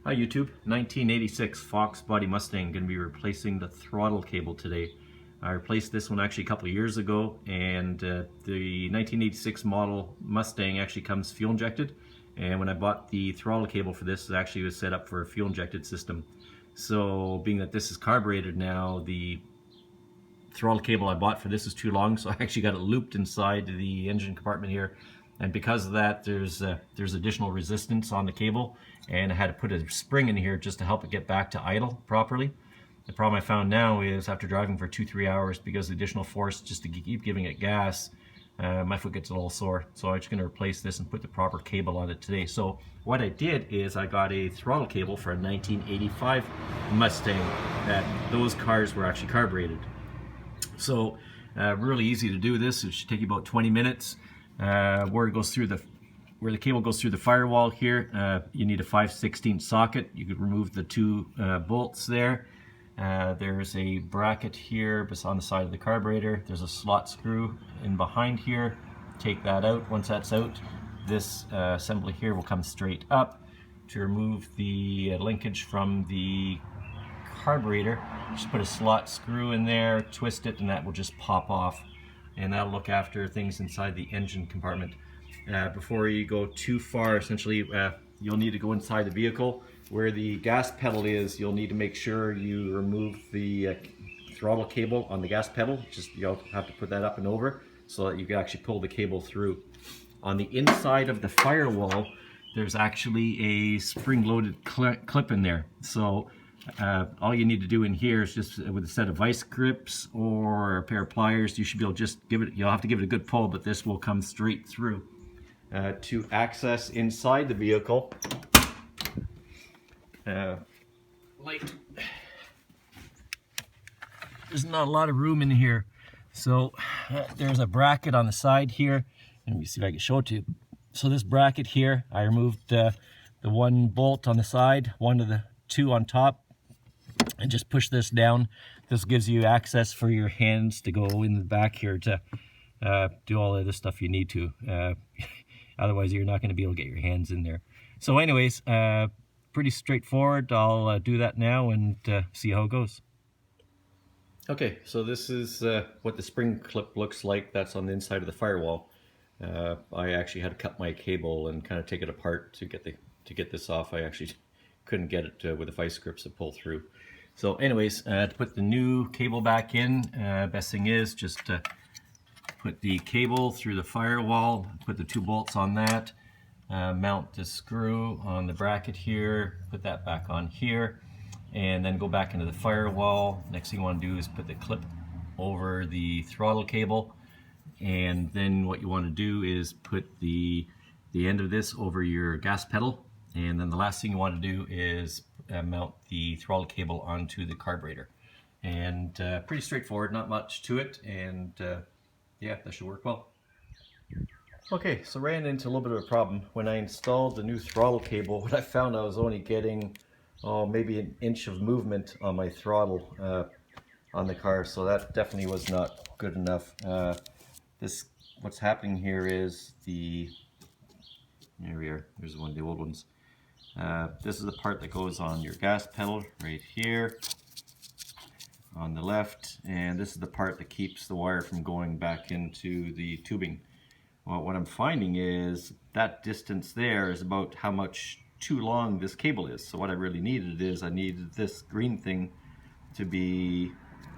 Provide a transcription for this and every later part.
Hi YouTube, 1986 Fox body Mustang, going to be replacing the throttle cable today. I replaced this one actually a couple of years ago, and the 1986 model Mustang actually comes fuel injected, and when I bought the throttle cable for this, it actually was set up for a fuel injected system. So being that this is carbureted now, the throttle cable I bought for this is too long, so I actually got it looped inside the engine compartment here, and because of that there's additional resistance on the cable, and I had to put a spring in here just to help it get back to idle properly. The problem I found now is after driving for 2-3 hours, because the additional force just to keep giving it gas, my foot gets a little sore, so I'm just going to replace this and put the proper cable on it today. So what I did is I got a throttle cable for a 1985 Mustang. Those cars were actually carbureted. So really easy to do this. It should take you about 20 minutes. Where the cable goes through the firewall here, you need a 5/16 socket. You could remove the two bolts there. There's a bracket here on the side of the carburetor. There's a slot screw in behind here. Take that out. Once that's out, this assembly here will come straight up. To remove the linkage from the carburetor, just put a slot screw in there, twist it, and that will just pop off, and that'll look after things inside the engine compartment. Before you go too far, essentially you'll need to go inside the vehicle. Where the gas pedal is, you'll need to make sure you remove the throttle cable on the gas pedal. You'll have to put that up and over so that you can actually pull the cable through. On the inside of the firewall, there's actually a spring-loaded clip in there. So all you need to do in here is just with a set of vice grips or a pair of pliers, you should be able to just you'll have to give it a good pull, but this will come straight through. To access inside the vehicle, there's not a lot of room in here, so there's a bracket on the side here. Let me see if I can show it to you. So this bracket here, I removed the one bolt on the side, one of the two on top, and just push this down. This gives you access for your hands to go in the back here to do all of this stuff you need to. Otherwise you're not going to be able to get your hands in there. So anyways, pretty straightforward. I'll do that now and see how it goes. Okay, so this is what the spring clip looks like. That's on the inside of the firewall. I actually had to cut my cable and kind of take it apart to get this off. I actually couldn't get it with the vice grips to pull through. So anyways, to put the new cable back in, best thing is just put the cable through the firewall, put the two bolts on that, mount the screw on the bracket here, put that back on here, and then go back into the firewall. Next thing you want to do is put the clip over the throttle cable, and then what you want to do is put the end of this over your gas pedal, and then the last thing you want to do is mount the throttle cable onto the carburetor. And pretty straightforward, not much to it, and yeah, that should work well. Okay, so ran into a little bit of a problem. When I installed the new throttle cable, what I found, I was only getting maybe an inch of movement on my throttle on the car, so that definitely was not good enough. What's happening here is here we are, there's one of the old ones. This is the part that goes on your gas pedal right here on the left, and this is the part that keeps the wire from going back into the tubing. Well, what I'm finding is that distance there is about how much too long this cable is. So what I really needed is I needed this green thing to be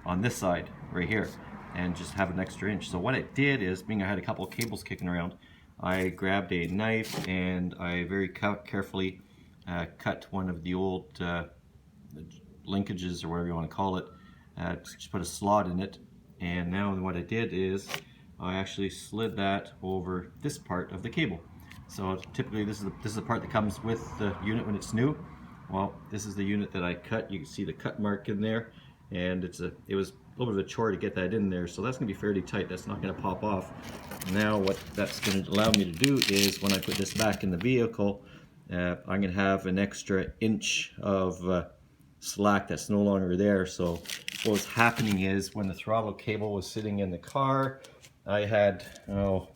on this side right here and just have an extra inch. So what I did is, being I had a couple of cables kicking around, I grabbed a knife and I very carefully cut one of the old linkages, or whatever you want to call it. Just put a slot in it, and now what I did is I actually slid that over this part of the cable. So typically this is the part that comes with the unit when it's new. Well, this is the unit that I cut. You can see the cut mark in there, and it was a little bit of a chore to get that in there, so that's going to be fairly tight. That's not going to pop off. Now what that's going to allow me to do is, when I put this back in the vehicle, I'm going to have an extra inch of slack that's no longer there. So what was happening is, when the throttle cable was sitting in the car, I had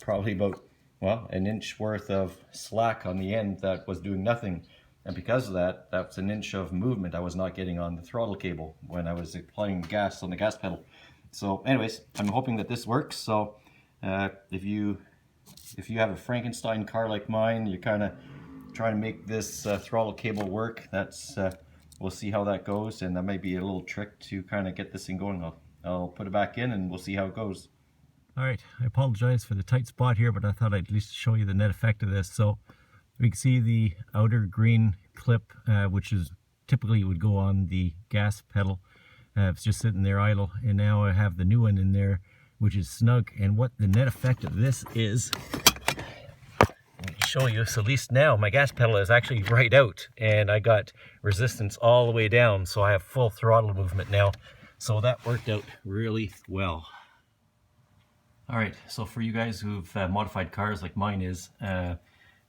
probably about an inch worth of slack on the end that was doing nothing. and because of that, that's an inch of movement I was not getting on the throttle cable when I was applying gas on the gas pedal. So anyways, I'm hoping that this works. So if you have a Frankenstein car like mine, you're kind of trying to make this throttle cable work, that's we'll see how that goes, and that might be a little trick to kind of get this thing going. I'll put it back in and we'll see how it goes. Alright, I apologize for the tight spot here, but I thought I'd at least show you the net effect of this. So we can see the outer green clip, which is typically would go on the gas pedal. It's just sitting there idle, and now I have the new one in there, which is snug. And what the net effect of this is, let me show you. So at least now my gas pedal is actually right out, and I got resistance all the way down, so I have full throttle movement now. So that worked out really well. Alright, so for you guys who've modified cars like mine is,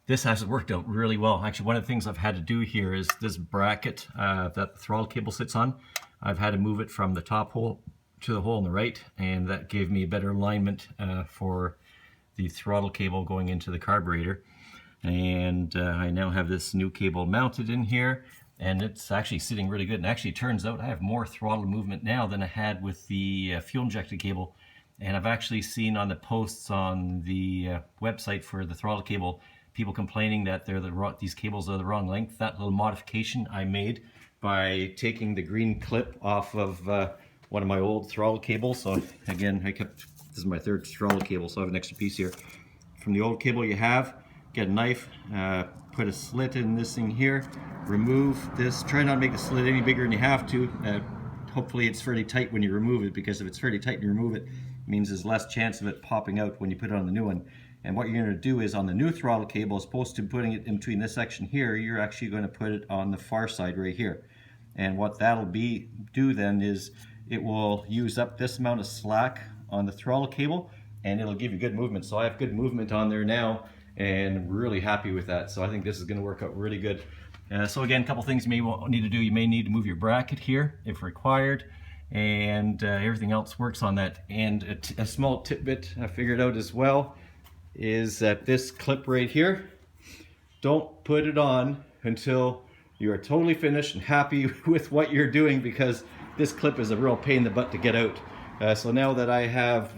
this has worked out really well. Actually, one of the things I've had to do here is this bracket that the throttle cable sits on. I've had to move it from the top hole to the hole on the right, and that gave me a better alignment for the throttle cable going into the carburetor. And I now have this new cable mounted in here, and it's actually sitting really good. And actually, it turns out I have more throttle movement now than I had with the fuel injected cable. And I've actually seen on the posts on the website for the throttle cable, people complaining that these cables are the wrong length. That little modification I made by taking the green clip off of one of my old throttle cables. So again, this is my third throttle cable, so I have an extra piece here. From the old cable you have, get a knife, put a slit in this thing here, remove this, try not to make the slit any bigger than you have to. Hopefully it's fairly tight when you remove it, because if it's fairly tight and you remove it, it means there's less chance of it popping out when you put it on the new one. And what you're going to do is, on the new throttle cable, as opposed to putting it in between this section here, you're actually going to put it on the far side right here. And what that'll do then is it will use up this amount of slack on the throttle cable, and it'll give you good movement. So I have good movement on there now, and I'm really happy with that. So I think this is going to work out really good. So again, a couple things you may need to do. You may need to move your bracket here if required, and everything else works on that. And a small tidbit I figured out as well is that this clip right here, don't put it on until you are totally finished and happy with what you're doing, because this clip is a real pain in the butt to get out. So now that I have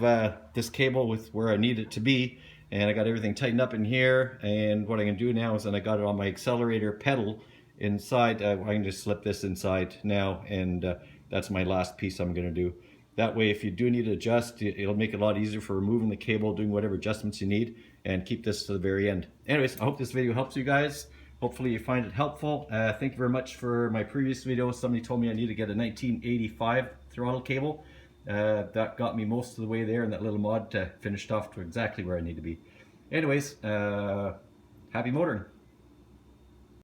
this cable with where I need it to be, and I got everything tightened up in here, and what I can do now is, then I got it on my accelerator pedal inside, I can just slip this inside now, and that's my last piece I'm going to do. That way, if you do need to adjust, it'll make it a lot easier for removing the cable, doing whatever adjustments you need, and keep this to the very end. Anyways, I hope this video helps you guys. Hopefully you find it helpful. Thank you very much for my previous video. Somebody told me I need to get a 1985 throttle cable. That got me most of the way there, and that little mod finished off to exactly where I need to be. Anyways, happy motoring.